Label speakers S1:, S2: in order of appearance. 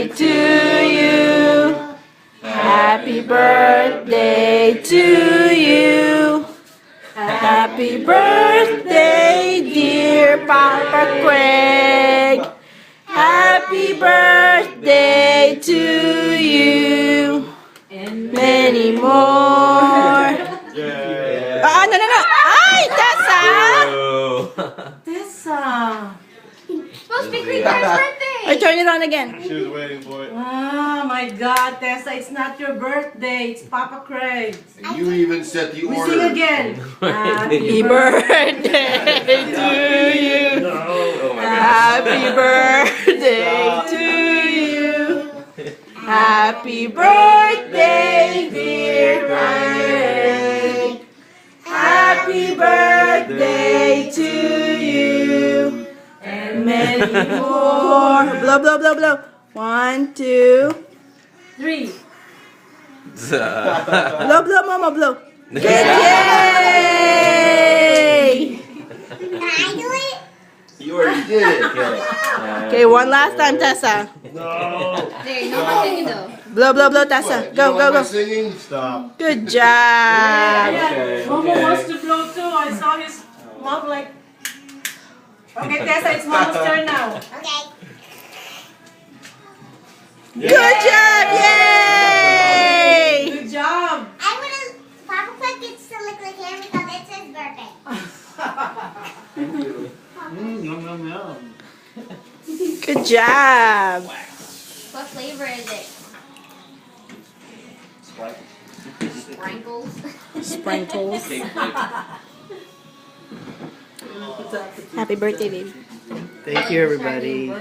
S1: birthday to you. Happy birthday to you. Happy birthday, dear Papa Craig. Happy birthday to you. And many more. Ah, no. Ay, Tessa!
S2: Tessa!
S3: Supposed to be Green Card's birthday!
S1: I turn it on again.
S4: She was waiting for it.
S2: Oh my God, Tessa, it's not your birthday, it's Papa Craig.
S5: And you even set the
S2: We
S5: order.
S2: sing again.
S1: Happy birthday to you. Happy birthday to you. Happy birthday, dear Craig. Happy birthday to you. And many more. Blow, blow, blow, blow. 1, 2.
S2: 3.
S1: Blow, blow, mama, blow. Good, yay!
S3: Can I do it?
S5: You already did it.
S1: Okay, one last time, Tessa.
S3: There, no more singing though.
S1: Blow, blow, blow, Tessa.
S5: You
S1: Go,
S5: don't
S1: go,
S5: like my
S1: go.
S5: singing? Stop.
S1: Good job.
S2: Momo wants to blow too. I saw his mouth like. Okay, Tessa, it's Momo's turn now.
S3: Okay.
S1: Good job, yay!
S2: Good job.
S3: I wanna. Papa Craig gets to lick the hand because it's his birthday.
S4: Yum, yum, yum.
S1: Good job.
S3: What flavor is it? Sprinkles.
S1: Sprinkles. Happy birthday, baby.
S6: Thank you, everybody.